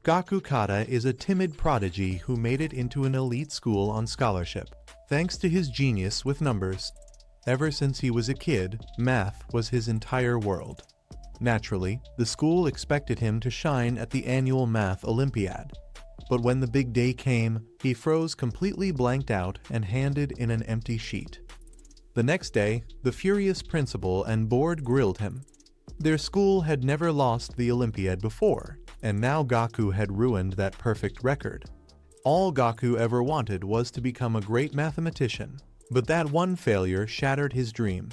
Gaku Kata is a timid prodigy who made it into an elite school on scholarship, thanks to his genius with numbers. Ever since he was a kid, math was his entire world. Naturally, the school expected him to shine at the annual math Olympiad. But when the big day came, he froze completely blanked out and handed in an empty sheet. The next day, the furious principal and board grilled him. Their school had never lost the Olympiad before, and now Gaku had ruined that perfect record. All Gaku ever wanted was to become a great mathematician, but that one failure shattered his dream.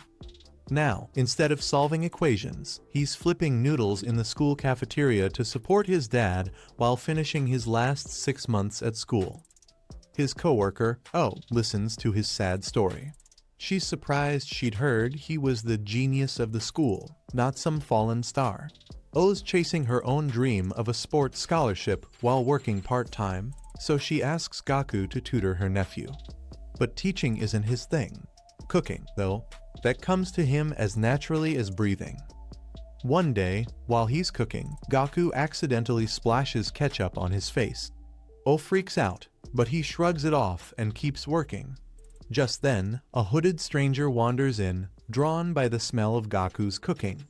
Now, instead of solving equations, he's flipping noodles in the school cafeteria to support his dad while finishing his last 6 months at school. His coworker, listens to his sad story. She's surprised she'd heard he was the genius of the school, not some fallen star. O's chasing her own dream of a sports scholarship while working part-time, so she asks Gaku to tutor her nephew. But teaching isn't his thing. Cooking, though, that comes to him as naturally as breathing. One day, while he's cooking, Gaku accidentally splashes ketchup on his face. O freaks out, but he shrugs it off and keeps working. Just then, a hooded stranger wanders in, drawn by the smell of Gaku's cooking.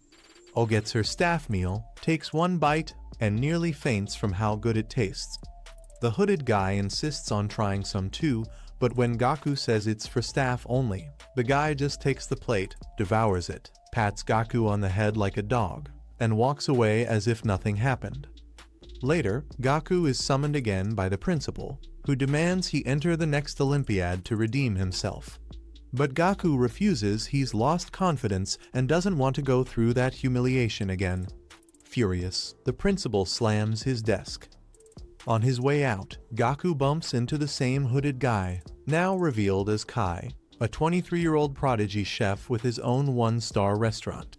O gets her staff meal, takes one bite, and nearly faints from how good it tastes. The hooded guy insists on trying some too, but when Gaku says it's for staff only, the guy just takes the plate, devours it, pats Gaku on the head like a dog, and walks away as if nothing happened. Later, Gaku is summoned again by the principal, who demands he enter the next Olympiad to redeem himself. But Gaku refuses. He's lost confidence and doesn't want to go through that humiliation again. Furious, the principal slams his desk. On his way out, Gaku bumps into the same hooded guy, now revealed as Kai, a 23-year-old prodigy chef with his own one-star restaurant.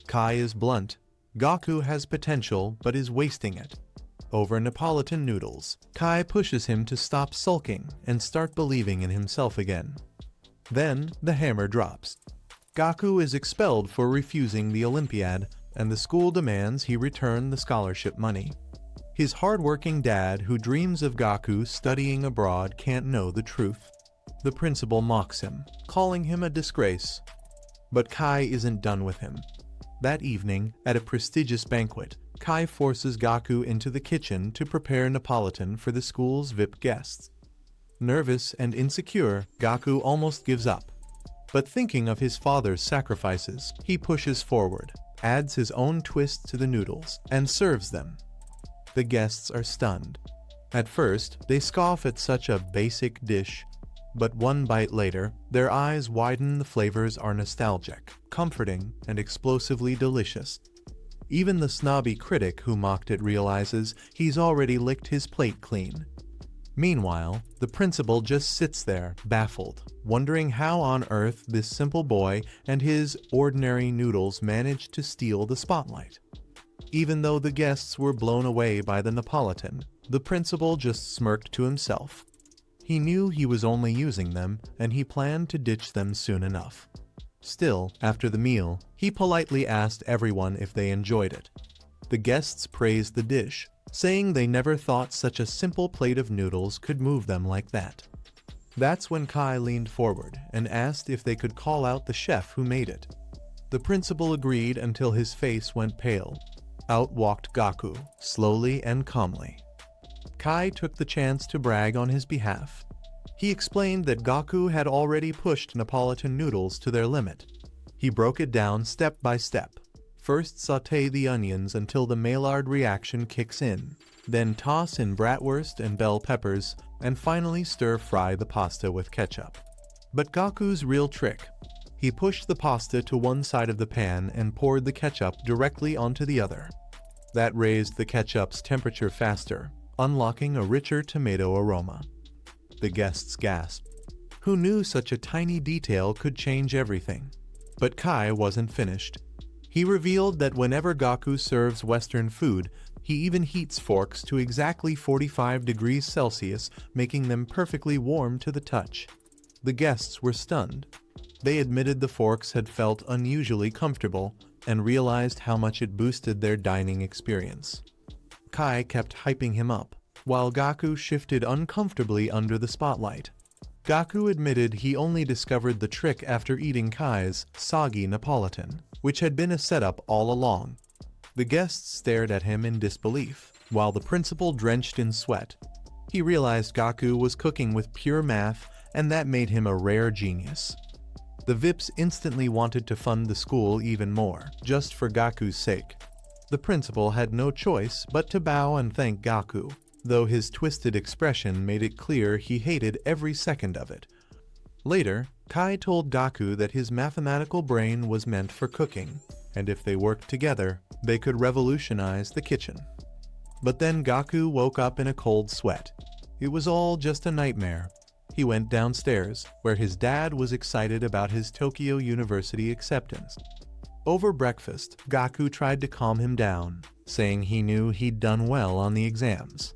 Kai is blunt. Gaku has potential but is wasting it. Over Neapolitan noodles, Kai pushes him to stop sulking and start believing in himself again. Then, the hammer drops. Gaku is expelled for refusing the Olympiad, and the school demands he return the scholarship money. His hard-working dad, who dreams of Gaku studying abroad, can't know the truth. The principal mocks him, calling him a disgrace. But Kai isn't done with him. That evening, at a prestigious banquet, Kai forces Gaku into the kitchen to prepare Neapolitan for the school's VIP guests. Nervous and insecure, Gaku almost gives up. But thinking of his father's sacrifices, he pushes forward, adds his own twist to the noodles, and serves them. The guests are stunned. At first, they scoff at such a basic dish, but one bite later, their eyes widen. The flavors are nostalgic, comforting, and explosively delicious. Even the snobby critic who mocked it realizes he's already licked his plate clean. Meanwhile, the principal just sits there, baffled, wondering how on earth this simple boy and his ordinary noodles managed to steal the spotlight. Even though the guests were blown away by the Neapolitan, the principal just smirked to himself. He knew he was only using them, and he planned to ditch them soon enough. Still, after the meal, he politely asked everyone if they enjoyed it. The guests praised the dish, saying they never thought such a simple plate of noodles could move them like that. That's when Kai leaned forward and asked if they could call out the chef who made it. The principal agreed until his face went pale. Out walked Gaku, slowly and calmly. Kai took the chance to brag on his behalf. He explained that Gaku had already pushed Neapolitan noodles to their limit. He broke it down step by step. First sauté the onions until the Maillard reaction kicks in, then toss in bratwurst and bell peppers, and finally stir-fry the pasta with ketchup. But Gaku's real trick: he pushed the pasta to one side of the pan and poured the ketchup directly onto the other. That raised the ketchup's temperature faster, unlocking a richer tomato aroma. The guests gasped. Who knew such a tiny detail could change everything? But Kai wasn't finished. He revealed that whenever Gaku serves Western food, he even heats forks to exactly 45 degrees Celsius, making them perfectly warm to the touch. The guests were stunned. They admitted the forks had felt unusually comfortable and realized how much it boosted their dining experience. Kai kept hyping him up, while Gaku shifted uncomfortably under the spotlight. Gaku admitted he only discovered the trick after eating Kai's soggy Neapolitan, which had been a setup all along. The guests stared at him in disbelief, while the principal drenched in sweat. He realized Gaku was cooking with pure math, and that made him a rare genius. The VIPs instantly wanted to fund the school even more, just for Gaku's sake. The principal had no choice but to bow and thank Gaku, though his twisted expression made it clear he hated every second of it. Later, Kai told Gaku that his mathematical brain was meant for cooking, and if they worked together, they could revolutionize the kitchen. But then Gaku woke up in a cold sweat. It was all just a nightmare. He went downstairs, where his dad was excited about his Tokyo University acceptance. Over breakfast, Gaku tried to calm him down, saying he knew he'd done well on the exams.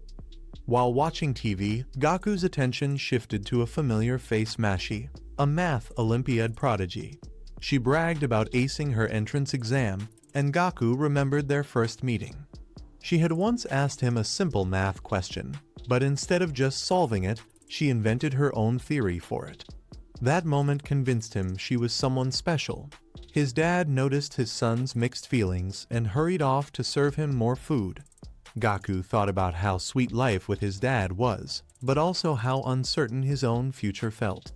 While watching TV, Gaku's attention shifted to a familiar face Mashi, a math Olympiad prodigy. She bragged about acing her entrance exam, and Gaku remembered their first meeting. She had once asked him a simple math question, but instead of just solving it, she invented her own theory for it. That moment convinced him she was someone special. His dad noticed his son's mixed feelings and hurried off to serve him more food. Gaku thought about how sweet life with his dad was, but also how uncertain his own future felt.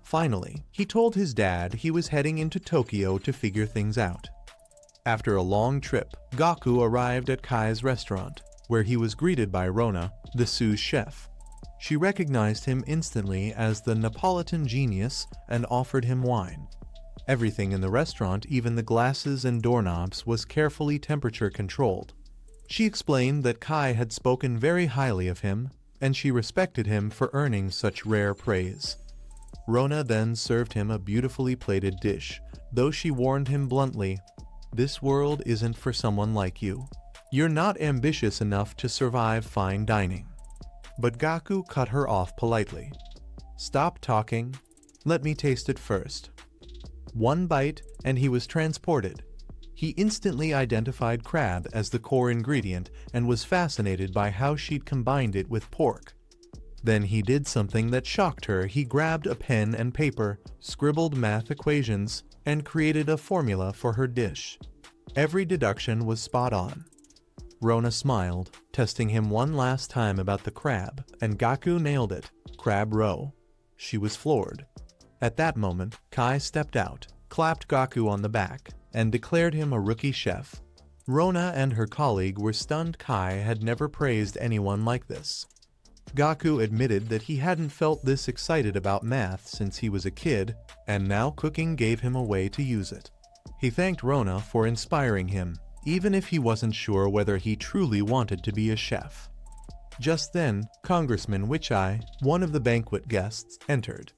Finally, he told his dad he was heading into Tokyo to figure things out. After a long trip, Gaku arrived at Kai's restaurant, where he was greeted by Rona, the sous chef. She recognized him instantly as the Neapolitan genius and offered him wine. Everything in the restaurant, even the glasses and doorknobs, was carefully temperature controlled. She explained that Kai had spoken very highly of him, and she respected him for earning such rare praise. Rona then served him a beautifully plated dish, though she warned him bluntly, "This world isn't for someone like you. You're not ambitious enough to survive fine dining." But Gaku cut her off politely. "Stop talking. Let me taste it first." One bite, and he was transported. He instantly identified crab as the core ingredient and was fascinated by how she'd combined it with pork. Then he did something that shocked her. He grabbed a pen and paper, scribbled math equations, and created a formula for her dish. Every deduction was spot on. Rona smiled, testing him one last time about the crab, and Gaku nailed it. Crab roe. She was floored. At that moment, Kai stepped out, clapped Gaku on the back, and declared him a rookie chef. Rona and her colleague were stunned. Kai had never praised anyone like this. Gaku admitted that he hadn't felt this excited about math since he was a kid, and now cooking gave him a way to use it. He thanked Rona for inspiring him, even if he wasn't sure whether he truly wanted to be a chef. Just then, Congressman Wichai, one of the banquet guests, entered.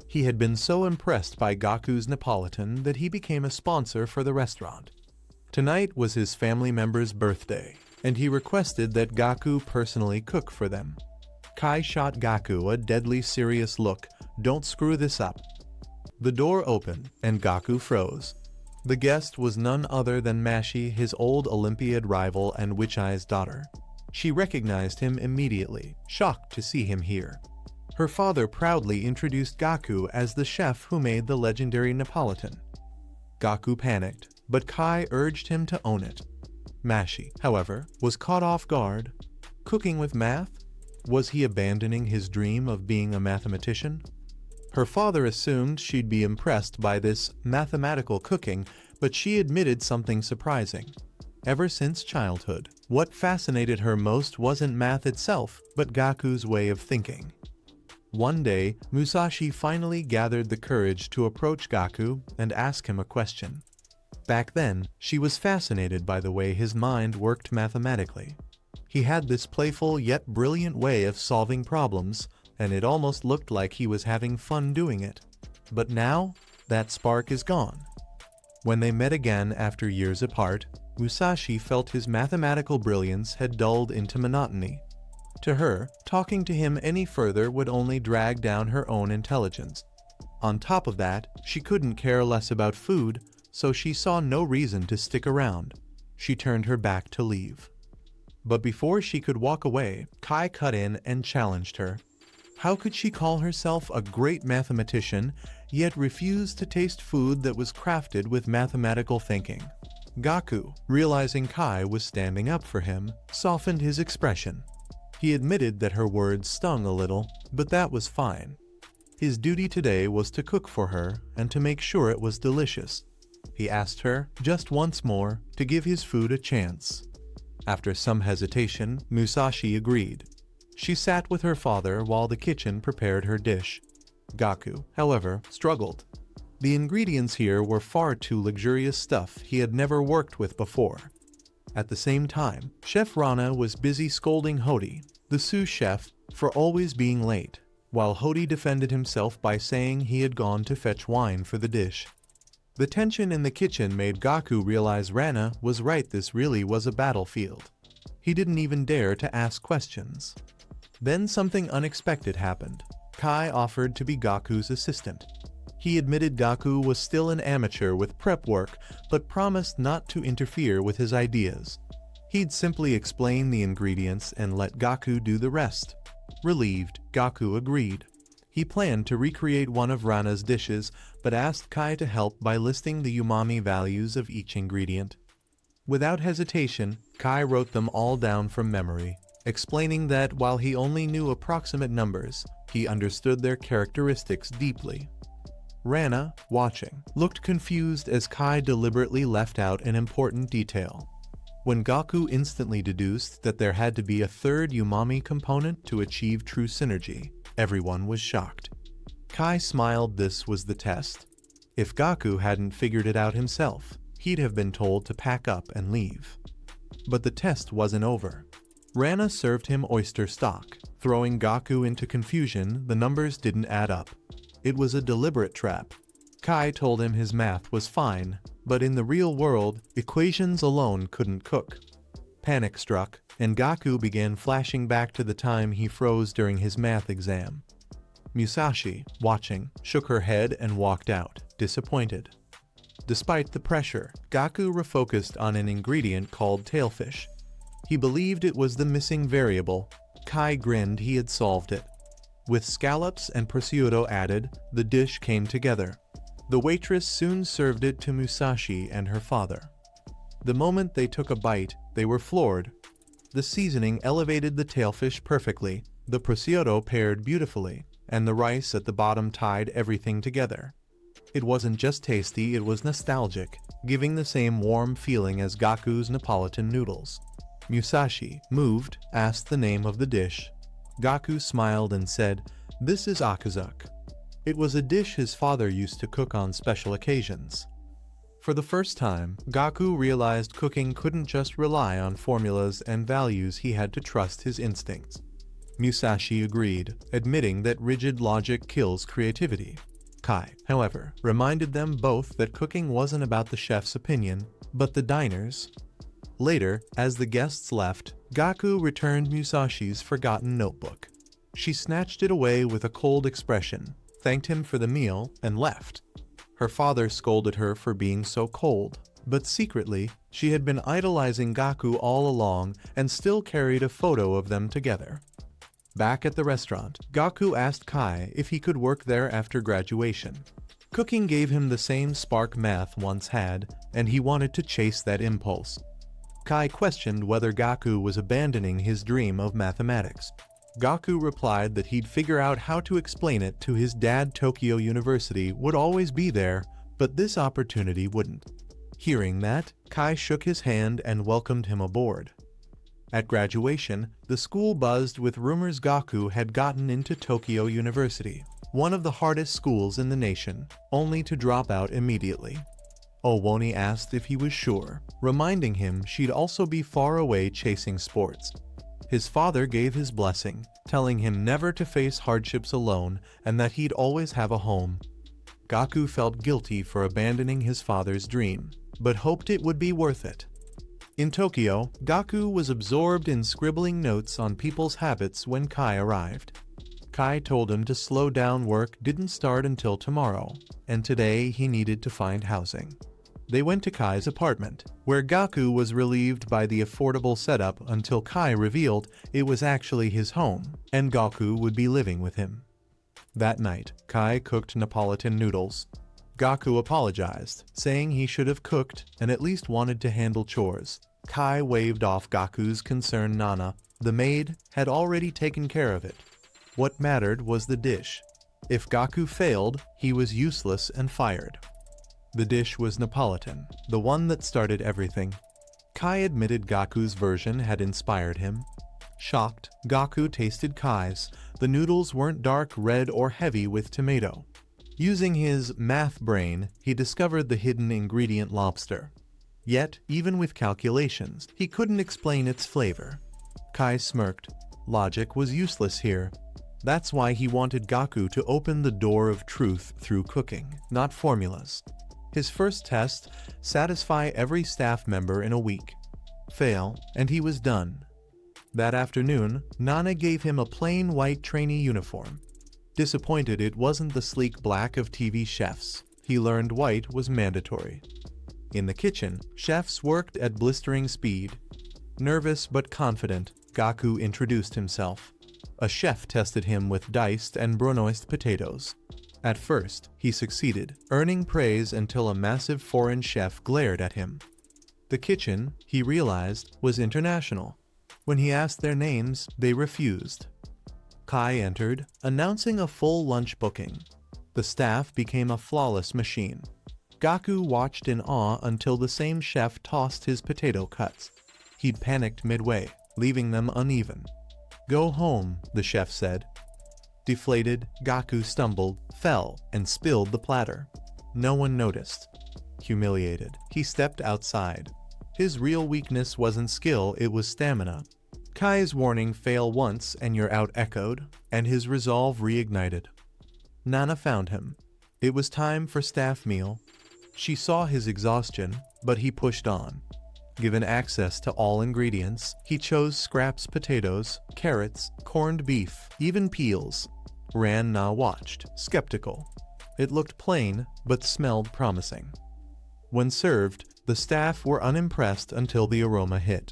He had been so impressed by Gaku's Neapolitan that he became a sponsor for the restaurant. Tonight was his family member's birthday, and he requested that Gaku personally cook for them. Kai shot Gaku a deadly serious look. "Don't screw this up." The door opened, and Gaku froze. The guest was none other than Mashi, his old Olympiad rival and Wichai's daughter. She recognized him immediately, shocked to see him here. Her father proudly introduced Gaku as the chef who made the legendary Neapolitan. Gaku panicked, but Kai urged him to own it. Mashi, however, was caught off guard. Cooking with math? Was he abandoning his dream of being a mathematician? Her father assumed she'd be impressed by this mathematical cooking, but she admitted something surprising. Ever since childhood, what fascinated her most wasn't math itself, but Gaku's way of thinking. One day, Musashi finally gathered the courage to approach Gaku and ask him a question. Back then, she was fascinated by the way his mind worked mathematically. He had this playful yet brilliant way of solving problems, and it almost looked like he was having fun doing it. But now, that spark is gone. When they met again after years apart, Musashi felt his mathematical brilliance had dulled into monotony. To her, talking to him any further would only drag down her own intelligence. On top of that, she couldn't care less about food, so she saw no reason to stick around. She turned her back to leave. But before she could walk away, Kai cut in and challenged her. How could she call herself a great mathematician, yet refuse to taste food that was crafted with mathematical thinking? Gaku, realizing Kai was standing up for him, softened his expression. He admitted that her words stung a little, but that was fine. His duty today was to cook for her and to make sure it was delicious. He asked her, just once more, to give his food a chance. After some hesitation, Musashi agreed. She sat with her father while the kitchen prepared her dish. Gaku, however, struggled. The ingredients here were far too luxurious stuff he had never worked with before. At the same time, Chef Rana was busy scolding Hody, the sous chef, for always being late, while Hody defended himself by saying he had gone to fetch wine for the dish. The tension in the kitchen made Gaku realize Rana was right, this really was a battlefield. He didn't even dare to ask questions. Then something unexpected happened. Kai offered to be Gaku's assistant. He admitted Gaku was still an amateur with prep work, but promised not to interfere with his ideas. He'd simply explain the ingredients and let Gaku do the rest. Relieved, Gaku agreed. He planned to recreate one of Rana's dishes, but asked Kai to help by listing the umami values of each ingredient. Without hesitation, Kai wrote them all down from memory, explaining that while he only knew approximate numbers, he understood their characteristics deeply. Rana, watching, looked confused as Kai deliberately left out an important detail. When Gaku instantly deduced that there had to be a third umami component to achieve true synergy, everyone was shocked. Kai smiled. This was the test. If Gaku hadn't figured it out himself, he'd have been told to pack up and leave. But the test wasn't over. Rana served him oyster stock. Throwing Gaku into confusion, the numbers didn't add up. It was a deliberate trap. Kai told him his math was fine, but in the real world, equations alone couldn't cook. Panic struck, and Gaku began flashing back to the time he froze during his math exam. Musashi, watching, shook her head and walked out, disappointed. Despite the pressure, Gaku refocused on an ingredient called tailfish. He believed it was the missing variable. Kai grinned. He had solved it. With scallops and prosciutto added, the dish came together. The waitress soon served it to Musashi and her father. The moment they took a bite, they were floored. The seasoning elevated the tailfish perfectly, the prosciutto paired beautifully, and the rice at the bottom tied everything together. It wasn't just tasty, it was nostalgic, giving the same warm feeling as Gaku's Neapolitan noodles. Musashi, moved, asked the name of the dish. Gaku smiled and said, "This is akazuk." It was a dish his father used to cook on special occasions. For the first time, Gaku realized cooking couldn't just rely on formulas and values, he had to trust his instincts. Musashi agreed, admitting that rigid logic kills creativity. Kai, however, reminded them both that cooking wasn't about the chef's opinion, but the diner's. Later, as the guests left, Gaku returned Musashi's forgotten notebook. She snatched it away with a cold expression, thanked him for the meal, and left. Her father scolded her for being so cold, but secretly, she had been idolizing Gaku all along and still carried a photo of them together. Back at the restaurant, Gaku asked Kai if he could work there after graduation. Cooking gave him the same spark math once had, and he wanted to chase that impulse. Kai questioned whether Gaku was abandoning his dream of mathematics. Gaku replied that he'd figure out how to explain it to his dad. Tokyo University would always be there, but this opportunity wouldn't. Hearing that, Kai shook his hand and welcomed him aboard. At graduation, the school buzzed with rumors Gaku had gotten into Tokyo University, one of the hardest schools in the nation, only to drop out immediately. Owoni asked if he was sure, reminding him she'd also be far away chasing sports. His father gave his blessing, telling him never to face hardships alone and that he'd always have a home. Gaku felt guilty for abandoning his father's dream, but hoped it would be worth it. In Tokyo, Gaku was absorbed in scribbling notes on people's habits when Kai arrived. Kai told him to slow down. Work didn't start until tomorrow, and today he needed to find housing. They went to Kai's apartment, where Gaku was relieved by the affordable setup until Kai revealed it was actually his home, and Gaku would be living with him. That night, Kai cooked Neapolitan noodles. Gaku apologized, saying he should have cooked and at least wanted to handle chores. Kai waved off Gaku's concern. Nana, the maid, had already taken care of it. What mattered was the dish. If Gaku failed, he was useless and fired. The dish was Neapolitan, the one that started everything. Kai admitted Gaku's version had inspired him. Shocked, Gaku tasted Kai's. The noodles weren't dark red or heavy with tomato. Using his math brain, he discovered the hidden ingredient lobster. Yet, even with calculations, he couldn't explain its flavor. Kai smirked. Logic was useless here. That's why he wanted Gaku to open the door of truth through cooking, not formulas. His first test: satisfy every staff member in a week. Fail, and he was done. That afternoon, Nana gave him a plain white trainee uniform. Disappointed it wasn't the sleek black of TV chefs, he learned white was mandatory. In the kitchen, chefs worked at blistering speed. Nervous but confident, Gaku introduced himself. A chef tested him with diced and brunoised potatoes. At first, he succeeded, earning praise until a massive foreign chef glared at him. The kitchen, he realized, was international. When he asked their names, they refused. Kai entered, announcing a full lunch booking. The staff became a flawless machine. Gaku watched in awe until the same chef tossed his potato cuts. He'd panicked midway, leaving them uneven. "Go home," the chef said. Deflated, Gaku stumbled, fell, and spilled the platter. No one noticed. Humiliated, he stepped outside. His real weakness wasn't skill, it was stamina. Kai's warning, "Fail once and you're out," echoed, and his resolve reignited. Nana found him. It was time for staff meal. She saw his exhaustion, but he pushed on. Given access to all ingredients, he chose scraps: potatoes, carrots, corned beef, even peels. Na watched, skeptical. It looked plain, but smelled promising. When served, the staff were unimpressed until the aroma hit.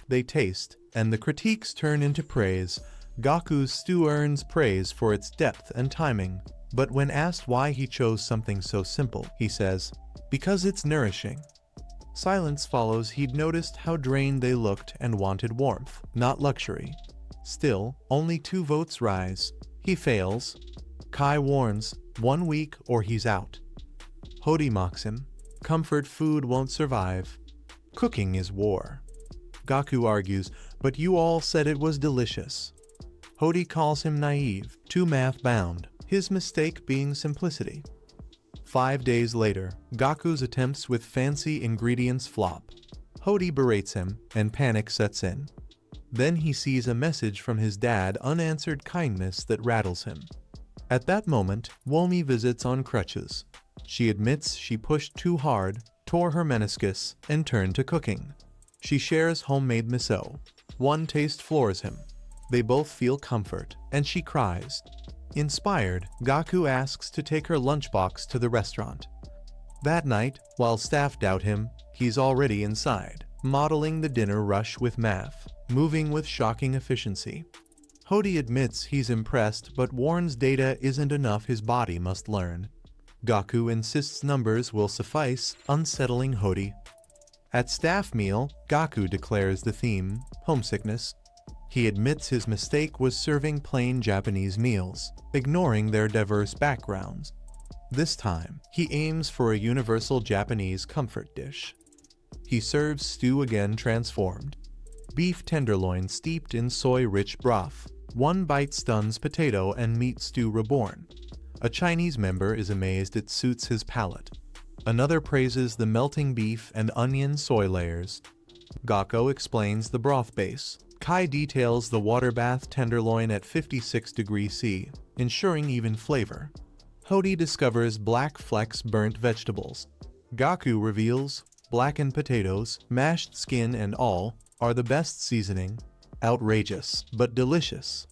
They taste, and the critiques turn into praise. Gaku's stew earns praise for its depth and timing. But when asked why he chose something so simple, he says, "Because it's nourishing." Silence follows. He'd noticed how drained they looked and wanted warmth, not luxury. Still, only 2 votes rise. He fails. Kai warns, 1 week or he's out. Hody mocks him. Comfort food won't survive. Cooking is war. Gaku argues, "But you all said it was delicious." Hody calls him naive, too math-bound, his mistake being simplicity. 5 days later, Gaku's attempts with fancy ingredients flop. Hody berates him, and panic sets in. Then he sees a message from his dad, unanswered kindness that rattles him. At that moment, Womi visits on crutches. She admits she pushed too hard, tore her meniscus, and turned to cooking. She shares homemade miso. One taste floors him. They both feel comfort, and she cries. Inspired, Gaku asks to take her lunchbox to the restaurant. That night, while staff doubt him, he's already inside, modeling the dinner rush with math, moving with shocking efficiency. Hody admits he's impressed but warns data isn't enough, his body must learn. Gaku insists numbers will suffice, unsettling Hody. At staff meal, Gaku declares the theme, homesickness. He admits his mistake was serving plain Japanese meals, ignoring their diverse backgrounds. This time, he aims for a universal Japanese comfort dish. He serves stew again transformed. Beef tenderloin steeped in soy-rich broth. One bite stuns potato and meat stew reborn. A Chinese member is amazed it suits his palate. Another praises the melting beef and onion soy layers. Gaku explains the broth base. Kai details the water bath tenderloin at 56 degrees C, ensuring even flavor. Hody discovers black flecks burnt vegetables. Gaku reveals blackened potatoes, mashed skin and all, are the best seasoning. Outrageous, but delicious.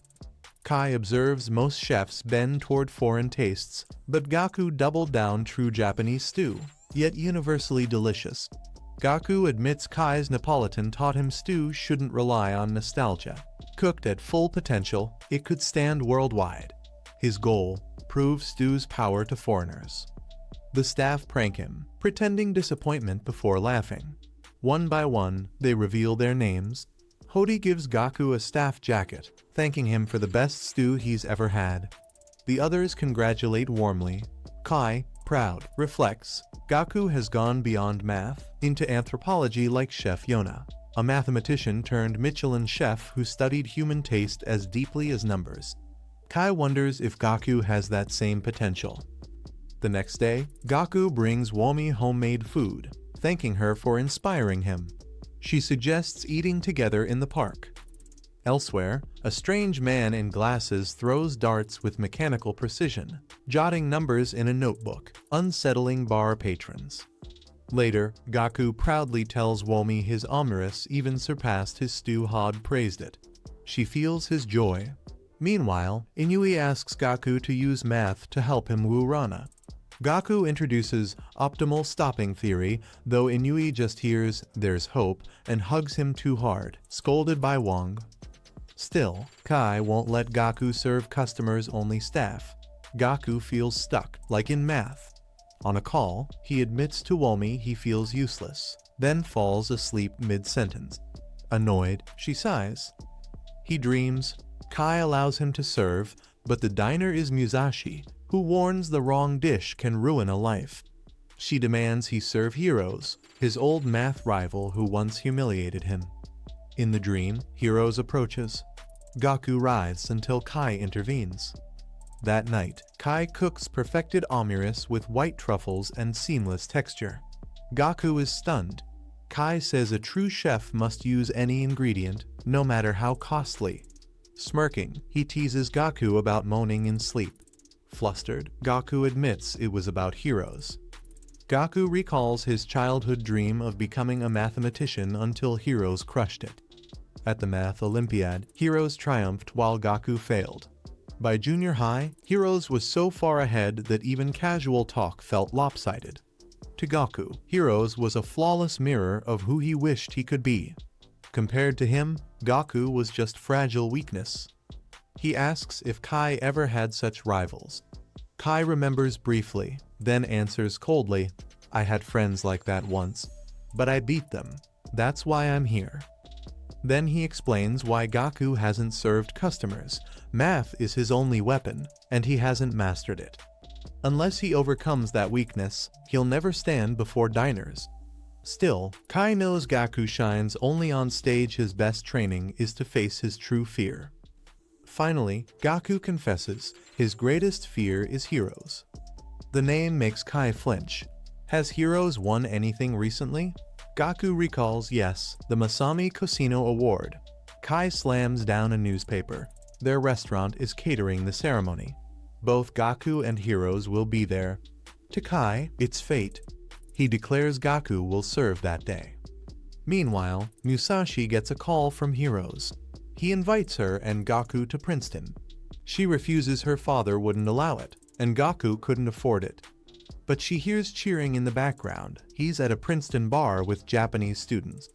Kai observes most chefs bend toward foreign tastes, but Gaku doubled down true Japanese stew, yet universally delicious. Gaku admits Kai's Neapolitan taught him stew shouldn't rely on nostalgia. Cooked at full potential, it could stand worldwide. His goal: prove stew's power to foreigners. The staff prank him, pretending disappointment before laughing. One by one, they reveal their names. Hody gives Gaku a staff jacket, thanking him for the best stew he's ever had. The others congratulate warmly. Kai, proud, reflects, Gaku has gone beyond math, into anthropology like Chef Yona, a mathematician turned Michelin chef who studied human taste as deeply as numbers. Kai wonders if Gaku has that same potential. The next day, Gaku brings Womi homemade food, thanking her for inspiring him. She suggests eating together in the park. Elsewhere, a strange man in glasses throws darts with mechanical precision, jotting numbers in a notebook, unsettling bar patrons. Later, Gaku proudly tells Womi his omeris even surpassed his stew. Hod praised it. She feels his joy. Meanwhile, Inui asks Gaku to use math to help him woo Rana. Gaku introduces optimal stopping theory, though Inui just hears "there's hope" and hugs him too hard, scolded by Wong. Still, Kai won't let Gaku serve customers, only staff. Gaku feels stuck, like in math. On a call, he admits to Womi he feels useless, then falls asleep mid-sentence. Annoyed, she sighs. He dreams. Kai allows him to serve, but the diner is Musashi, who warns the wrong dish can ruin a life. She demands he serve Heroes, his old math rival who once humiliated him. In the dream, Heroes approaches. Gaku writhes until Kai intervenes. That night, Kai cooks perfected omeris with white truffles and seamless texture. Gaku is stunned. Kai says a true chef must use any ingredient, no matter how costly. Smirking, he teases Gaku about moaning in sleep. Flustered, Gaku admits it was about Heroes. Gaku recalls his childhood dream of becoming a mathematician until Heroes crushed it. At the Math Olympiad, Heroes triumphed while Gaku failed. By junior high, Heroes was so far ahead that even casual talk felt lopsided. To Gaku, Heroes was a flawless mirror of who he wished he could be. Compared to him, Gaku was just fragile weakness. He asks if Kai ever had such rivals. Kai remembers briefly, then answers coldly, "I had friends like that once, but I beat them. That's why I'm here." Then he explains why Gaku hasn't served customers. Math is his only weapon, and he hasn't mastered it. Unless he overcomes that weakness, he'll never stand before diners. Still, Kai knows Gaku shines only on stage. His best training is to face his true fear. Finally, Gaku confesses his greatest fear is Heroes. The name makes Kai flinch. Has Heroes won anything recently? Gaku recalls yes, the Masami Cosino Award. Kai slams down a newspaper. Their restaurant is catering the ceremony. Both Gaku and Heroes will be there. To Kai, it's fate. He declares Gaku will serve that day. Meanwhile, Musashi gets a call from Heroes. He invites her and Gaku to Princeton. She refuses, her father wouldn't allow it, and Gaku couldn't afford it. But she hears cheering in the background. He's at a Princeton bar with Japanese students.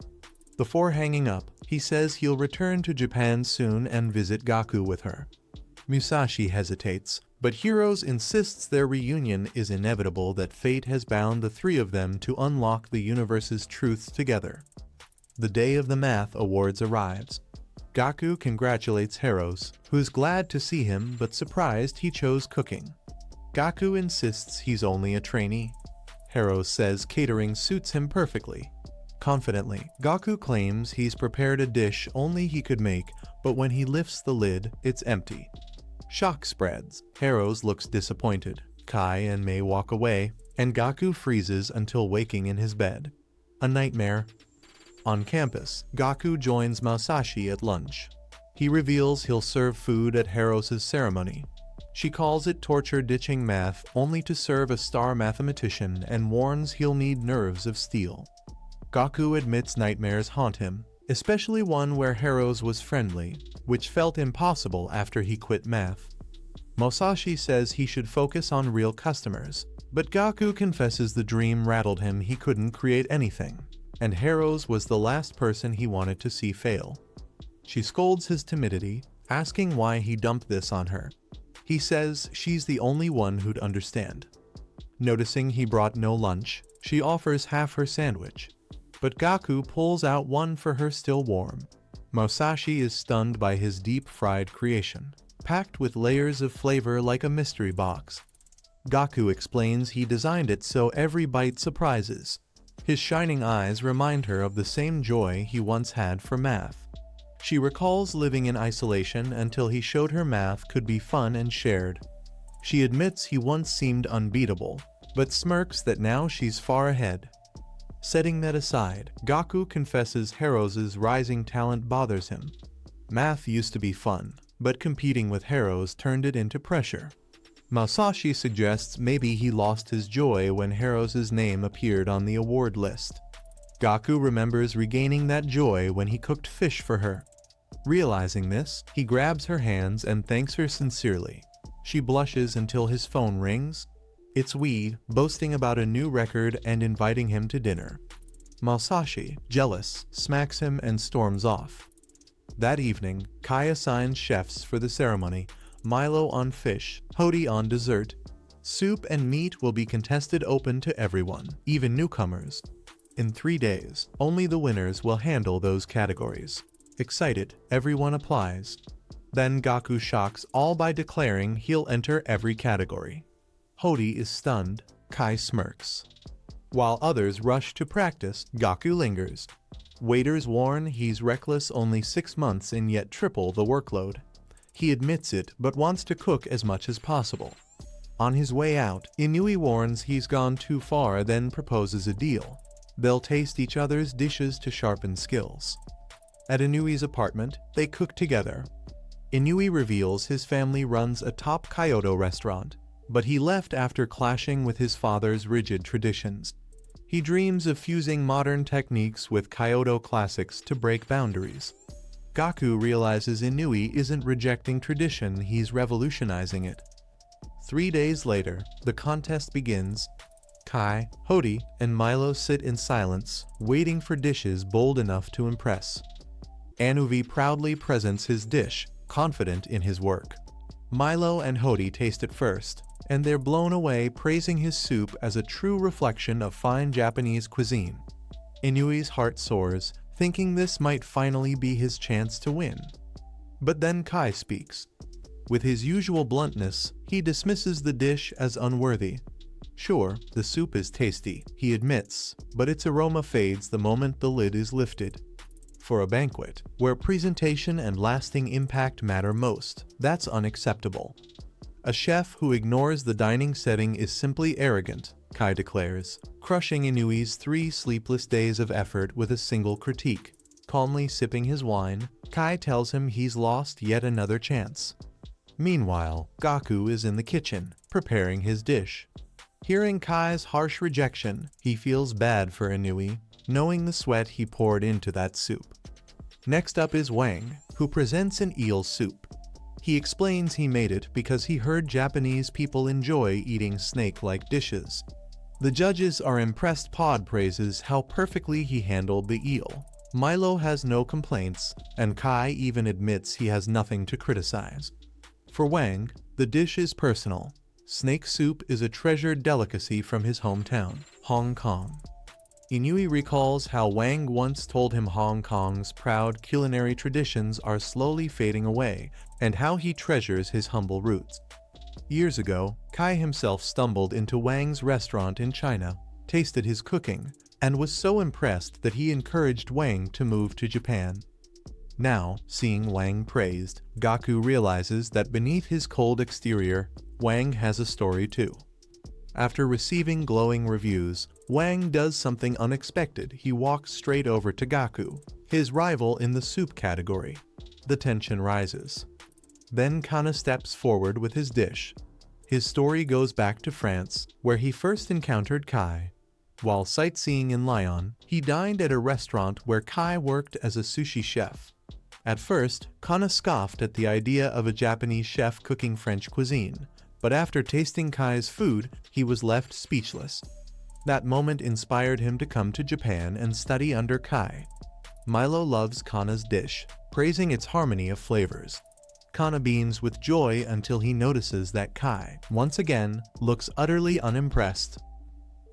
Before hanging up, he says he'll return to Japan soon and visit Gaku with her. Musashi hesitates, but Heroes insists their reunion is inevitable, that fate has bound the three of them to unlock the universe's truths together. The day of the Math Awards arrives. Gaku congratulates Heroes, who's glad to see him but surprised he chose cooking. Gaku insists he's only a trainee. Heroes says catering suits him perfectly. Confidently, Gaku claims he's prepared a dish only he could make, but when he lifts the lid, it's empty. Shock spreads. Heroes looks disappointed. Kai and Mei walk away, and Gaku freezes until waking in his bed. A nightmare. On campus, Gaku joins Musashi at lunch. He reveals he'll serve food at Heroes' ceremony. She calls it torture, ditching math only to serve a star mathematician, and warns he'll need nerves of steel. Gaku admits nightmares haunt him. especially one where Heroes was friendly, which felt impossible after he quit math. Musashi says he should focus on real customers, but Gaku confesses the dream rattled him. He couldn't create anything, and Heroes was the last person he wanted to see fail. She scolds his timidity, asking why he dumped this on her. He says she's the only one who'd understand. Noticing he brought no lunch, she offers half her sandwich, but Gaku pulls out one for her still warm. Musashi is stunned by his deep-fried creation, packed with layers of flavor like a mystery box. Gaku explains he designed it so every bite surprises. His shining eyes remind her of the same joy he once had for math. She recalls living in isolation until he showed her math could be fun and shared. She admits he once seemed unbeatable, but smirks that now she's far ahead. Setting that aside, Gaku confesses Heroes' rising talent bothers him. Math used to be fun, but competing with Heroes turned it into pressure. Musashi suggests maybe he lost his joy when Heroes' name appeared on the award list. Gaku remembers regaining that joy when he cooked fish for her. Realizing this, he grabs her hands and thanks her sincerely. She blushes until his phone rings. It's Wee, boasting about a new record and inviting him to dinner. Musashi, jealous, smacks him and storms off. That evening, Kai assigns chefs for the ceremony, Milo on fish, Hody on dessert. Soup and meat will be contested open to everyone, even newcomers. In 3 days, only the winners will handle those categories. Excited, everyone applies. Then Gaku shocks all by declaring he'll enter every category. Hody is stunned, Kai smirks. While others rush to practice, Gaku lingers. Waiters warn he's reckless, only 6 months in yet triple the workload. He admits it but wants to cook as much as possible. On his way out, Inui warns he's gone too far, then proposes a deal. They'll taste each other's dishes to sharpen skills. At Inui's apartment, they cook together. Inui reveals his family runs a top Kyoto restaurant, but he left after clashing with his father's rigid traditions. He dreams of fusing modern techniques with Kyoto classics to break boundaries. Gaku realizes Inui isn't rejecting tradition, he's revolutionizing it. 3 days later, the contest begins. Kai, Hody, and Milo sit in silence, waiting for dishes bold enough to impress. Anuvi proudly presents his dish, confident in his work. Milo and Hody taste it first, and they're blown away, praising his soup as a true reflection of fine Japanese cuisine. Inui's heart soars, thinking this might finally be his chance to win. But then Kai speaks. With his usual bluntness, he dismisses the dish as unworthy. Sure, the soup is tasty, he admits, but its aroma fades the moment the lid is lifted. For a banquet, where presentation and lasting impact matter most, that's unacceptable. A chef who ignores the dining setting is simply arrogant, Kai declares, crushing Inui's 3 sleepless days of effort with a single critique. Calmly sipping his wine, Kai tells him he's lost yet another chance. Meanwhile, Gaku is in the kitchen, preparing his dish. Hearing Kai's harsh rejection, he feels bad for Inui, knowing the sweat he poured into that soup. Next up is Wang, who presents an eel soup. He explains he made it because he heard Japanese people enjoy eating snake-like dishes. The judges are impressed. Pod praises how perfectly he handled the eel. Milo has no complaints, and Kai even admits he has nothing to criticize. For Wang, the dish is personal. Snake soup is a treasured delicacy from his hometown, Hong Kong. Inui recalls how Wang once told him Hong Kong's proud culinary traditions are slowly fading away, and how he treasures his humble roots. Years ago, Kai himself stumbled into Wang's restaurant in China, tasted his cooking, and was so impressed that he encouraged Wang to move to Japan. Now, seeing Wang praised, Gaku realizes that beneath his cold exterior, Wang has a story too. After receiving glowing reviews, Wang does something unexpected. He walks straight over to Gaku, his rival in the soup category. The tension rises. Then Kana steps forward with his dish. His story goes back to France, where he first encountered Kai. While sightseeing in Lyon, he dined at a restaurant where Kai worked as a sushi chef. At first, Kana scoffed at the idea of a Japanese chef cooking French cuisine, but after tasting Kai's food, he was left speechless. That moment inspired him to come to Japan and study under Kai. Milo loves Kana's dish, praising its harmony of flavors. Kana beams with joy until he notices that Kai, once again, looks utterly unimpressed.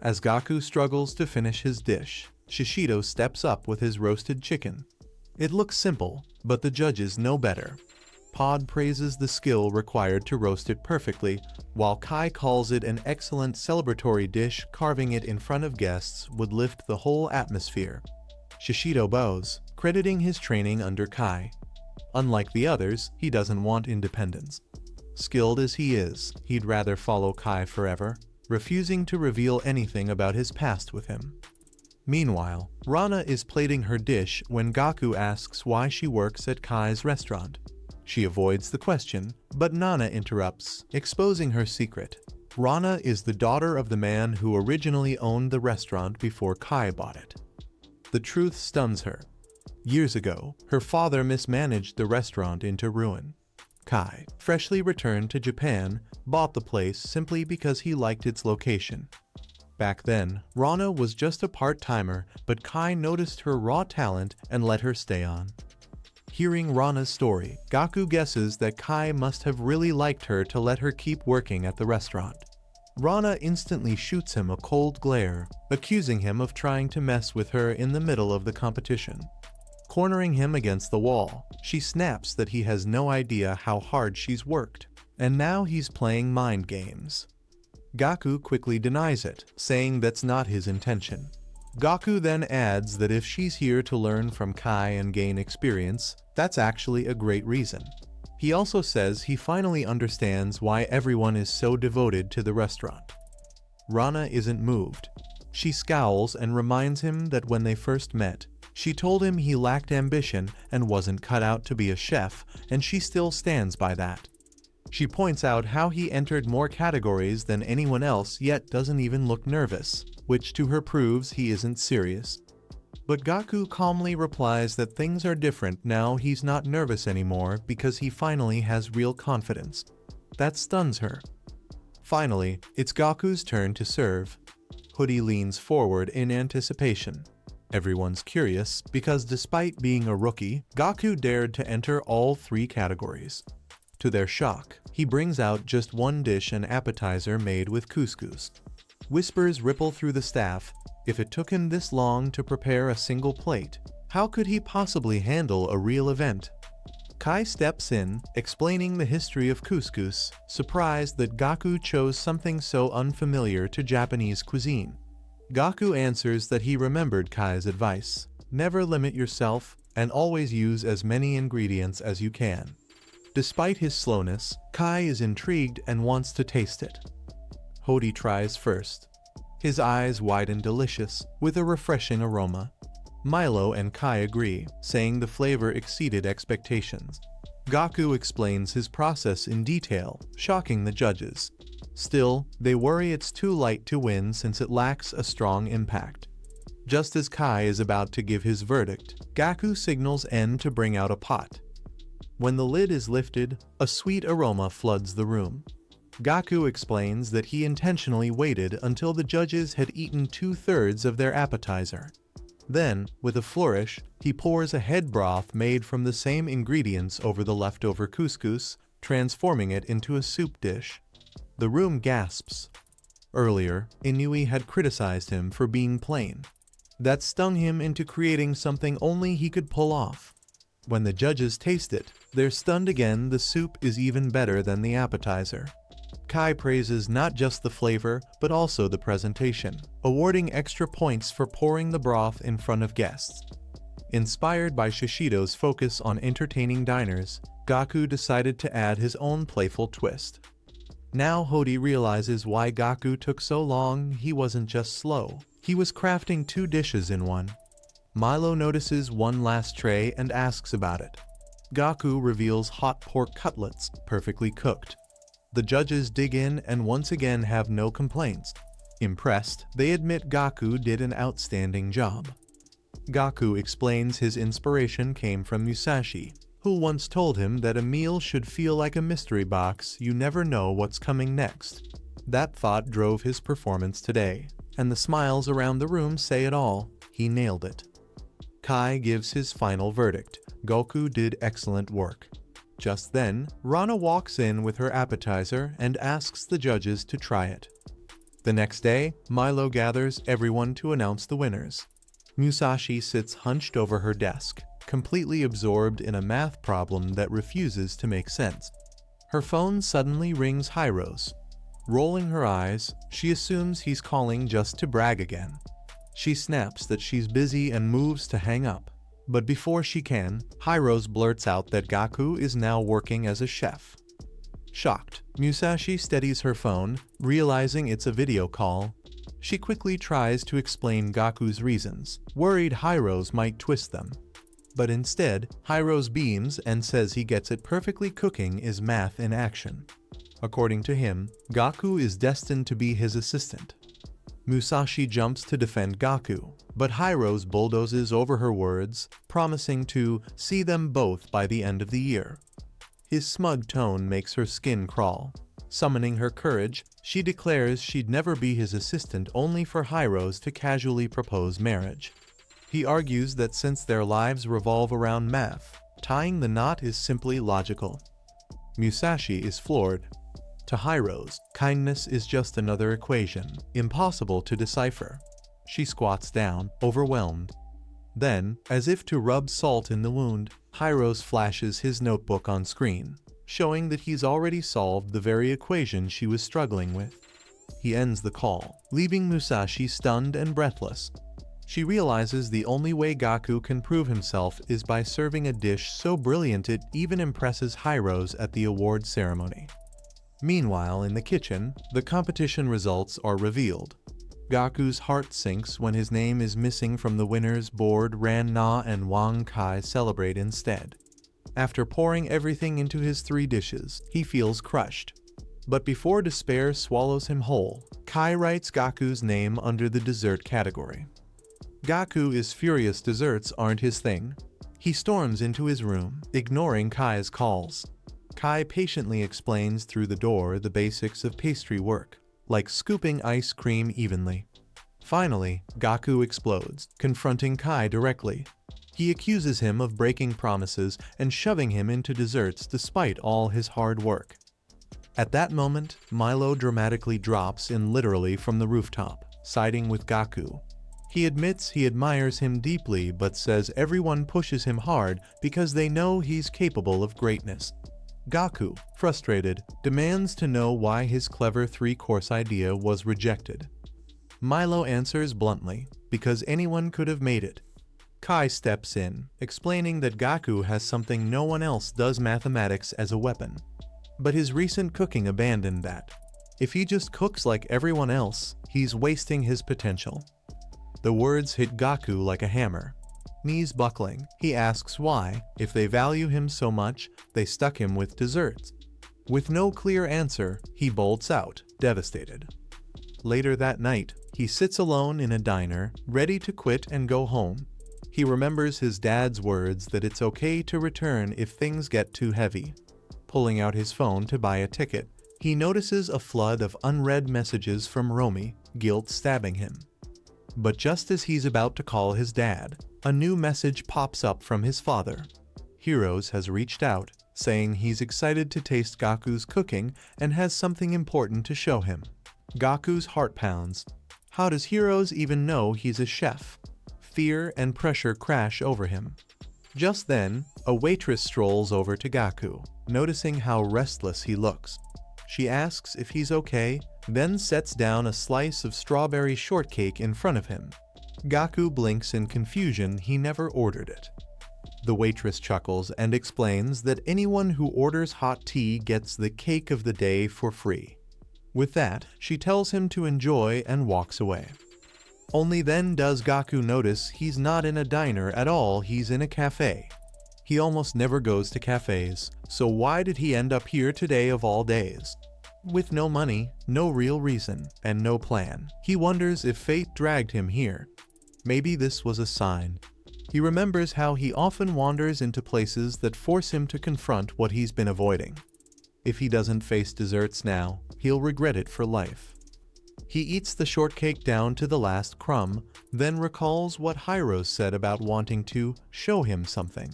As Gaku struggles to finish his dish, Shishido steps up with his roasted chicken. It looks simple, but the judges know better. Pod praises the skill required to roast it perfectly, while Kai calls it an excellent celebratory dish. Carving it in front of guests would lift the whole atmosphere. Shishido bows, crediting his training under Kai. Unlike the others, he doesn't want independence. Skilled as he is, he'd rather follow Kai forever, refusing to reveal anything about his past with him. Meanwhile, Rana is plating her dish when Gaku asks why she works at Kai's restaurant. She avoids the question, but Nana interrupts, exposing her secret. Rana is the daughter of the man who originally owned the restaurant before Kai bought it. The truth stuns her. Years ago, her father mismanaged the restaurant into ruin. Kai, freshly returned to Japan, bought the place simply because he liked its location. Back then, Rana was just a part-timer, but Kai noticed her raw talent and let her stay on. Hearing Rana's story, Gaku guesses that Kai must have really liked her to let her keep working at the restaurant. Rana instantly shoots him a cold glare, accusing him of trying to mess with her in the middle of the competition. Cornering him against the wall, she snaps that he has no idea how hard she's worked, and now he's playing mind games. Gaku quickly denies it, saying that's not his intention. Gaku then adds that if she's here to learn from Kai and gain experience, that's actually a great reason. He also says he finally understands why everyone is so devoted to the restaurant. Rana isn't moved. She scowls and reminds him that when they first met, she told him he lacked ambition and wasn't cut out to be a chef, and she still stands by that. She points out how he entered more categories than anyone else yet doesn't even look nervous, which to her proves he isn't serious. But Gaku calmly replies that things are different now. He's not nervous anymore because he finally has real confidence. That stuns her. Finally, it's Gaku's turn to serve. Hoodie leans forward in anticipation. Everyone's curious because despite being a rookie, Gaku dared to enter all 3 categories. To their shock, he brings out just one dish, an appetizer made with couscous. Whispers ripple through the staff. If it took him this long to prepare a single plate, how could he possibly handle a real event? Kai steps in, explaining the history of couscous, surprised that Gaku chose something so unfamiliar to Japanese cuisine. Gaku answers that he remembered Kai's advice: never limit yourself, and always use as many ingredients as you can. Despite his slowness, Kai is intrigued and wants to taste it. Hody tries first. His eyes widen delicious, with a refreshing aroma. Milo and Kai agree, saying the flavor exceeded expectations. Gaku explains his process in detail, shocking the judges. Still, they worry it's too light to win since it lacks a strong impact. Just as Kai is about to give his verdict, Gaku signals N to bring out a pot. When the lid is lifted, a sweet aroma floods the room. Gaku explains that he intentionally waited until the judges had eaten 2/3 of their appetizer. Then, with a flourish, he pours a head broth made from the same ingredients over the leftover couscous, transforming it into a soup dish. The room gasps. Earlier, Inui had criticized him for being plain. That stung him into creating something only he could pull off. When the judges taste it, they're stunned again. The soup is even better than the appetizer. Kai praises not just the flavor, but also the presentation, awarding extra points for pouring the broth in front of guests. Inspired by Shishido's focus on entertaining diners, Gaku decided to add his own playful twist. Now Hody realizes why Gaku took so long. He wasn't just slow, he was crafting 2 dishes in one. Milo notices one last tray and asks about it. Gaku reveals hot pork cutlets, perfectly cooked. The judges dig in and once again have no complaints. Impressed, they admit Gaku did an outstanding job. Gaku explains his inspiration came from Musashi, who once told him that a meal should feel like a mystery box, you never know what's coming next. That thought drove his performance today, and the smiles around the room say it all, he nailed it. Kai gives his final verdict, Goku did excellent work. Just then, Rana walks in with her appetizer and asks the judges to try it. The next day, Milo gathers everyone to announce the winners. Musashi sits hunched over her desk, completely absorbed in a math problem that refuses to make sense. Her phone suddenly rings Hiro's. Rolling her eyes, she assumes he's calling just to brag again. She snaps that she's busy and moves to hang up. But before she can, Hiro's blurts out that Gaku is now working as a chef. Shocked, Musashi steadies her phone, realizing it's a video call. She quickly tries to explain Gaku's reasons, worried Hiro's might twist them. But instead, Hiro's beams and says he gets it perfectly. Cooking is math in action. According to him, Gaku is destined to be his assistant. Musashi jumps to defend Gaku, but Hiro's bulldozes over her words, promising to see them both by the end of the year. His smug tone makes her skin crawl. Summoning her courage, she declares she'd never be his assistant, only for Hiro's to casually propose marriage. He argues that since their lives revolve around math, tying the knot is simply logical. Musashi is floored. To Hiro's, kindness is just another equation, impossible to decipher. She squats down, overwhelmed. Then, as if to rub salt in the wound, Hiro's flashes his notebook on screen, showing that he's already solved the very equation she was struggling with. He ends the call, leaving Musashi stunned and breathless. She realizes the only way Gaku can prove himself is by serving a dish so brilliant it even impresses Hiro's at the award ceremony. Meanwhile, in the kitchen, the competition results are revealed. Gaku's heart sinks when his name is missing from the winners' board. Ran Na and Wang Kai celebrate instead. After pouring everything into his 3 dishes, he feels crushed. But before despair swallows him whole, Kai writes Gaku's name under the dessert category. Gaku is furious desserts aren't his thing. He storms into his room, ignoring Kai's calls. Kai patiently explains through the door the basics of pastry work, like scooping ice cream evenly. Finally, Gaku explodes, confronting Kai directly. He accuses him of breaking promises and shoving him into desserts despite all his hard work. At that moment, Milo dramatically drops in literally from the rooftop, siding with Gaku. He admits he admires him deeply but says everyone pushes him hard because they know he's capable of greatness. Gaku, frustrated, demands to know why his clever 3-course idea was rejected. Milo answers bluntly, because anyone could have made it. Kai steps in, explaining that Gaku has something no one else does: mathematics as a weapon. But his recent cooking abandoned that. If he just cooks like everyone else, he's wasting his potential. The words hit Gaku like a hammer. Knees buckling, he asks why, if they value him so much, they stuck him with desserts. With no clear answer, he bolts out, devastated. Later that night, he sits alone in a diner, ready to quit and go home. He remembers his dad's words that it's okay to return if things get too heavy. Pulling out his phone to buy a ticket, he notices a flood of unread messages from Romy, guilt stabbing him. But just as he's about to call his dad, a new message pops up from his father. Heroes has reached out, saying he's excited to taste Gaku's cooking and has something important to show him. Gaku's heart pounds. How does Heroes even know he's a chef? Fear and pressure crash over him. Just then, a waitress strolls over to Gaku, noticing how restless he looks. She asks if he's okay, then sets down a slice of strawberry shortcake in front of him. Gaku blinks in confusion. He never ordered it. The waitress chuckles and explains that anyone who orders hot tea gets the cake of the day for free. With that, she tells him to enjoy and walks away. Only then does Gaku notice he's not in a diner at all, he's in a cafe. He almost never goes to cafes, so why did he end up here today of all days? With no money, no real reason, and no plan, he wonders if fate dragged him here. Maybe this was a sign. He remembers how he often wanders into places that force him to confront what he's been avoiding. If he doesn't face desserts now, he'll regret it for life. He eats the shortcake down to the last crumb, then recalls what Hiro said about wanting to show him something.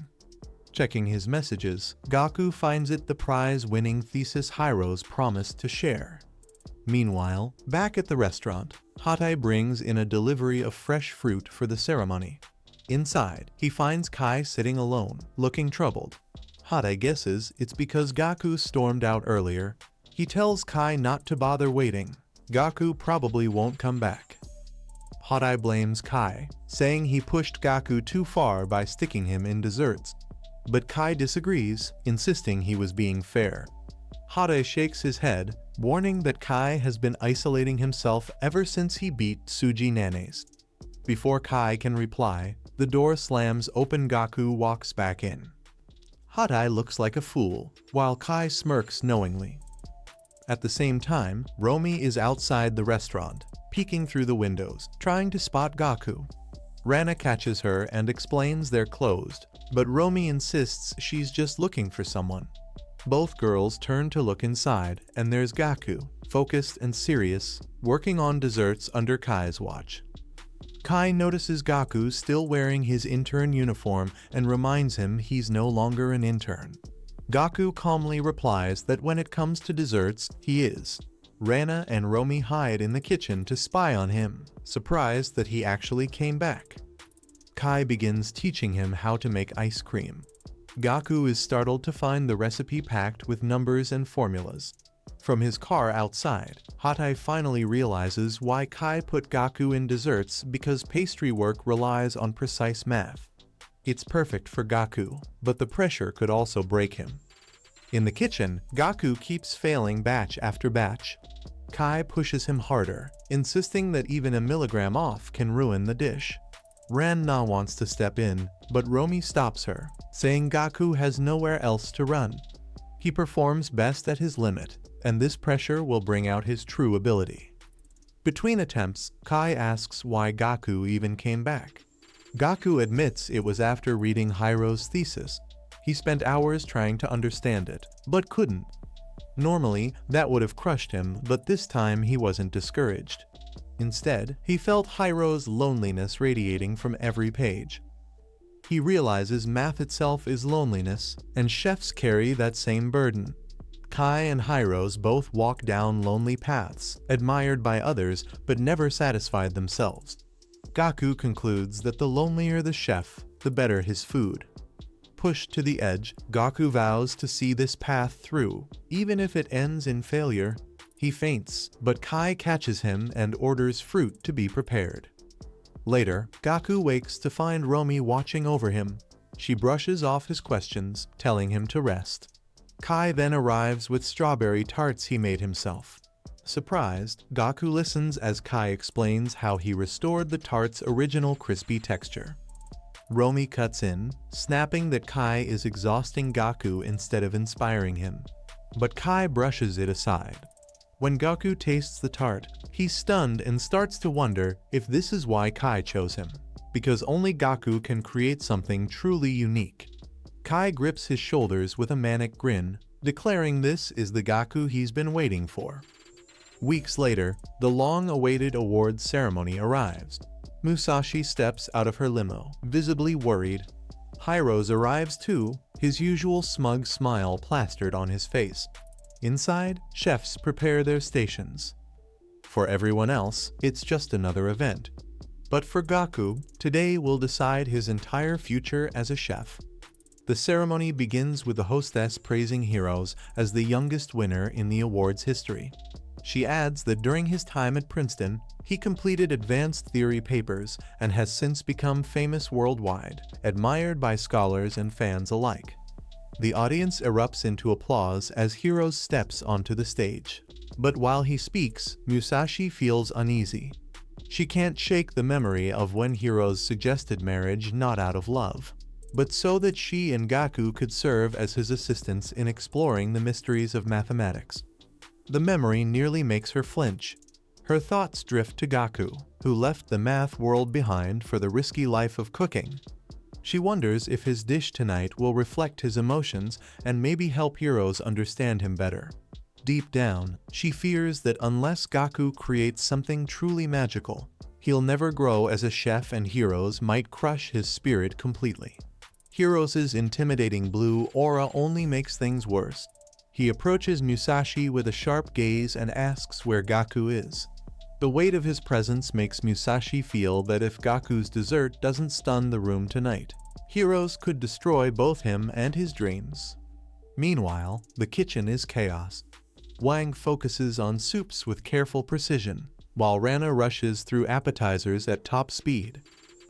Checking his messages, Gaku finds it the prize-winning thesis Hiro's promised to share. Meanwhile, back at the restaurant, Hatai brings in a delivery of fresh fruit for the ceremony. Inside, he finds Kai sitting alone, looking troubled. Hatai guesses it's because Gaku stormed out earlier. He tells Kai not to bother waiting. Gaku probably won't come back. Hatai blames Kai, saying he pushed Gaku too far by sticking him in desserts. But Kai disagrees, insisting he was being fair. Hatai shakes his head, warning that Kai has been isolating himself ever since he beat Tsuji Nanes. Before Kai can reply, the door slams open. Gaku walks back in. Hatai looks like a fool, while Kai smirks knowingly. At the same time, Romi is outside the restaurant, peeking through the windows, trying to spot Gaku. Rana catches her and explains they're closed, but Romi insists she's just looking for someone. Both girls turn to look inside, and there's Gaku, focused and serious, working on desserts under Kai's watch. Kai notices Gaku still wearing his intern uniform and reminds him he's no longer an intern. Gaku calmly replies that when it comes to desserts, he is. Rana and Romi hide in the kitchen to spy on him, surprised that he actually came back. Kai begins teaching him how to make ice cream. Gaku is startled to find the recipe packed with numbers and formulas. From his car outside, Hatai finally realizes why Kai put Gaku in desserts because pastry work relies on precise math. It's perfect for Gaku, but the pressure could also break him. In the kitchen, Gaku keeps failing batch after batch. Kai pushes him harder, insisting that even a milligram off can ruin the dish. Ran-na wants to step in, but Romi stops her, saying Gaku has nowhere else to run. He performs best at his limit, and this pressure will bring out his true ability. Between attempts, Kai asks why Gaku even came back. Gaku admits it was after reading Hiro's thesis. He spent hours trying to understand it, but couldn't. Normally, that would have crushed him, but this time he wasn't discouraged. Instead, he felt Hiro's loneliness radiating from every page. He realizes math itself is loneliness, and chefs carry that same burden. Kai and Hiro's both walk down lonely paths, admired by others but never satisfied themselves. Gaku concludes that the lonelier the chef, the better his food. Pushed to the edge, Gaku vows to see this path through, even if it ends in failure. He faints, but Kai catches him and orders fruit to be prepared. Later, Gaku wakes to find Romi watching over him. She brushes off his questions, telling him to rest. Kai then arrives with strawberry tarts he made himself. Surprised, Gaku listens as Kai explains how he restored the tart's original crispy texture. Romi cuts in, snapping that Kai is exhausting Gaku instead of inspiring him. But Kai brushes it aside. When Gaku tastes the tart, he's stunned and starts to wonder if this is why Kai chose him, because only Gaku can create something truly unique. Kai grips his shoulders with a manic grin, declaring this is the Gaku he's been waiting for. Weeks later, the long-awaited awards ceremony arrives. Musashi steps out of her limo, visibly worried. Hiro's arrives too, his usual smug smile plastered on his face. Inside, chefs prepare their stations. For everyone else, it's just another event. But for Gaku, today will decide his entire future as a chef. The ceremony begins with the hostess praising Heroes as the youngest winner in the award's history. She adds that during his time at Princeton, he completed advanced theory papers and has since become famous worldwide, admired by scholars and fans alike. The audience erupts into applause as Heroes steps onto the stage. But while he speaks, Musashi feels uneasy. She can't shake the memory of when Heroes suggested marriage not out of love, but so that she and Gaku could serve as his assistants in exploring the mysteries of mathematics. The memory nearly makes her flinch. Her thoughts drift to Gaku, who left the math world behind for the risky life of cooking. She wonders if his dish tonight will reflect his emotions and maybe help heroes understand him better. Deep down, she fears that unless Gaku creates something truly magical, he'll never grow as a chef and heroes might crush his spirit completely. Heroes' intimidating blue aura only makes things worse. He approaches Musashi with a sharp gaze and asks where Gaku is. The weight of his presence makes Musashi feel that if Gaku's dessert doesn't stun the room tonight, heroes could destroy both him and his dreams. Meanwhile, the kitchen is chaos. Wang focuses on soups with careful precision, while Rana rushes through appetizers at top speed.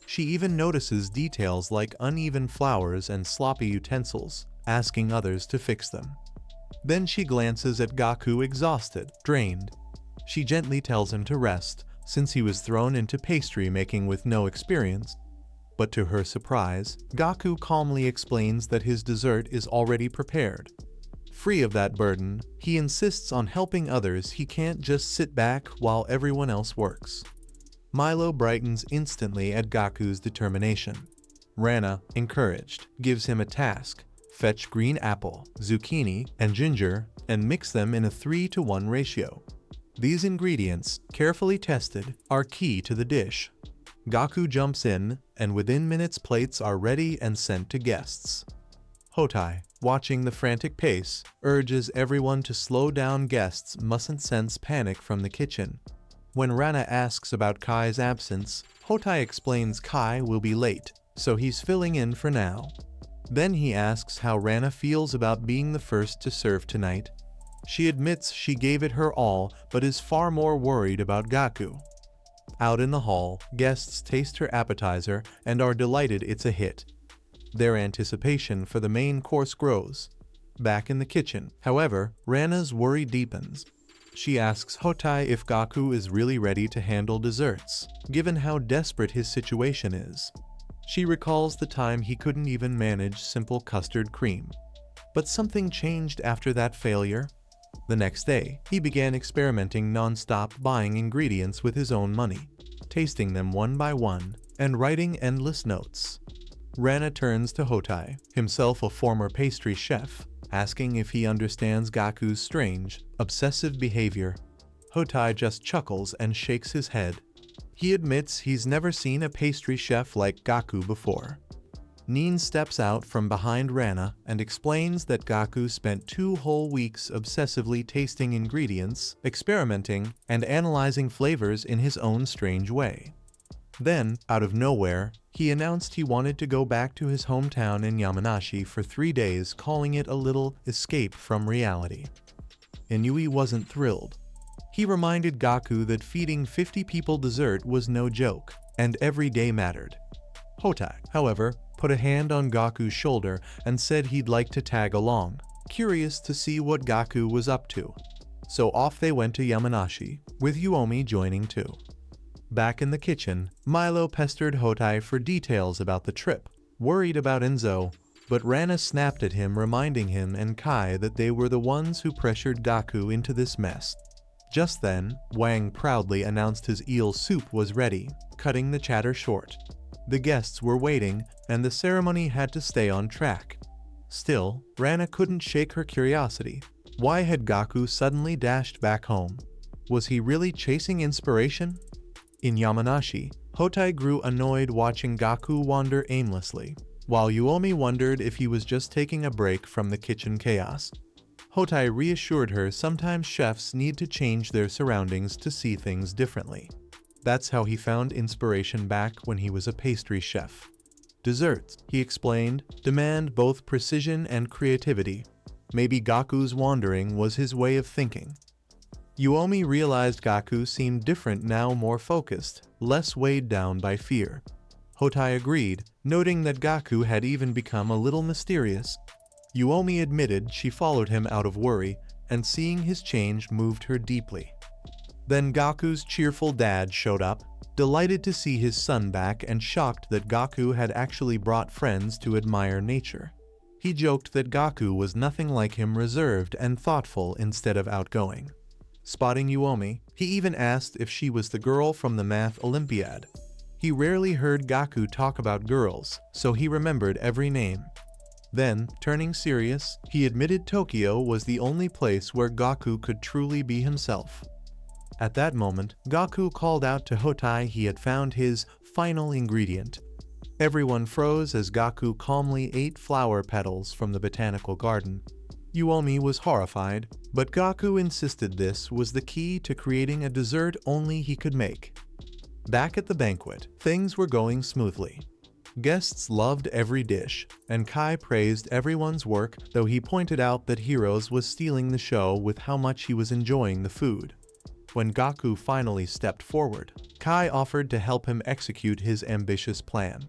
She even notices details like uneven flours and sloppy utensils, asking others to fix them. Then she glances at Gaku exhausted, drained. She gently tells him to rest, since he was thrown into pastry making with no experience. But to her surprise, Gaku calmly explains that his dessert is already prepared. Free of that burden, he insists on helping others. He can't just sit back while everyone else works. Milo brightens instantly at Gaku's determination. Rana, encouraged, gives him a task: fetch green apple, zucchini, and ginger, and mix them in a 3-to-1 ratio. These ingredients, carefully tested, are key to the dish. Gaku jumps in, and within minutes plates are ready and sent to guests. Hotai, watching the frantic pace, urges everyone to slow down. Guests mustn't sense panic from the kitchen. When Rana asks about Kai's absence, Hotai explains Kai will be late, so he's filling in for now. Then he asks how Rana feels about being the first to serve tonight. She admits she gave it her all, but is far more worried about Gaku. Out in the hall, guests taste her appetizer and are delighted it's a hit. Their anticipation for the main course grows. Back in the kitchen, however, Rana's worry deepens. She asks Hotai if Gaku is really ready to handle desserts, given how desperate his situation is. She recalls the time he couldn't even manage simple custard cream. But something changed after that failure. The next day, he began experimenting non-stop, buying ingredients with his own money, tasting them one by one, and writing endless notes. Rana turns to Hotai, himself a former pastry chef, asking if he understands Gaku's strange, obsessive behavior. Hotai just chuckles and shakes his head. He admits he's never seen a pastry chef like Gaku before. Nin steps out from behind Rana and explains that Gaku spent 2 whole weeks obsessively tasting ingredients, experimenting, and analyzing flavors in his own strange way. Then, out of nowhere, he announced he wanted to go back to his hometown in Yamanashi for 3 days, calling it a little escape from reality. Inui wasn't thrilled. He reminded Gaku that feeding 50 people dessert was no joke, and every day mattered. Hotai, however, put a hand on Gaku's shoulder and said he'd like to tag along, curious to see what Gaku was up to. So off they went to Yamanashi, with Yuomi joining too. Back in the kitchen, Milo pestered Hotai for details about the trip, worried about Enzo, but Rana snapped at him, reminding him and Kai that they were the ones who pressured Gaku into this mess. Just then, Wang proudly announced his eel soup was ready, cutting the chatter short. The guests were waiting, and the ceremony had to stay on track. Still, Rana couldn't shake her curiosity. Why had Gaku suddenly dashed back home? Was he really chasing inspiration? In Yamanashi, Hotai grew annoyed watching Gaku wander aimlessly, while Yuomi wondered if he was just taking a break from the kitchen chaos. Hotai reassured her sometimes chefs need to change their surroundings to see things differently. That's how he found inspiration back when he was a pastry chef. Desserts, he explained, demand both precision and creativity. Maybe Gaku's wandering was his way of thinking. Yuomi realized Gaku seemed different now, more focused, less weighed down by fear. Hotai agreed, noting that Gaku had even become a little mysterious. Yuomi admitted she followed him out of worry, and seeing his change moved her deeply. Then Gaku's cheerful dad showed up, delighted to see his son back and shocked that Gaku had actually brought friends to admire nature. He joked that Gaku was nothing like him, reserved and thoughtful instead of outgoing. spotting Uomi. He even asked if she was the girl from the math Olympiad. He rarely heard Gaku talk about girls, so he remembered every name. Then, turning serious, he admitted Tokyo was the only place where Gaku could truly be himself. At that moment, Gaku called out to Hotai he had found his final ingredient. Everyone froze as Gaku calmly ate flower petals from the botanical garden. Uomi was horrified, but Gaku insisted this was the key to creating a dessert only he could make. Back at the banquet, things were going smoothly. Guests loved every dish, and Kai praised everyone's work, though he pointed out that Heroes was stealing the show with how much he was enjoying the food. When Gaku finally stepped forward, Kai offered to help him execute his ambitious plan.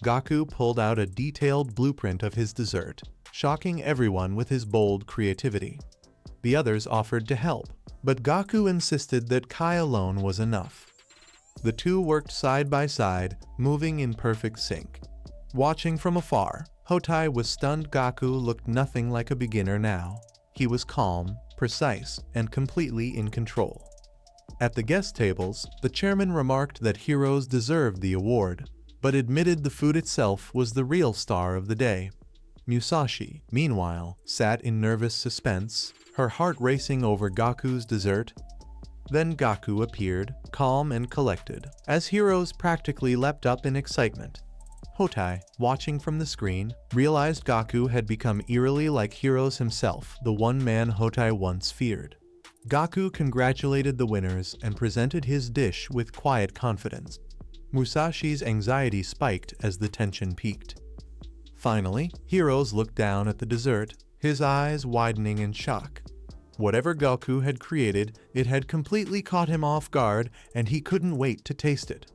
Gaku pulled out a detailed blueprint of his dessert, shocking everyone with his bold creativity. The others offered to help, but Gaku insisted that Kai alone was enough. The two worked side by side, moving in perfect sync. Watching from afar, Hotai was stunned. Gaku looked nothing like a beginner now. He was calm, precise, and completely in control. At the guest tables, the chairman remarked that Heroes deserved the award, but admitted the food itself was the real star of the day. Musashi, meanwhile, sat in nervous suspense, her heart racing over Gaku's dessert. Then Gaku appeared, calm and collected, as Heroes practically leapt up in excitement. Hotai, watching from the screen, realized Gaku had become eerily like Heroes himself, the one man Hotai once feared. Gaku congratulated the winners and presented his dish with quiet confidence. Musashi's anxiety spiked as the tension peaked. Finally, Heroes looked down at the dessert, his eyes widening in shock. Whatever Gaku had created, it had completely caught him off guard, and he couldn't wait to taste it.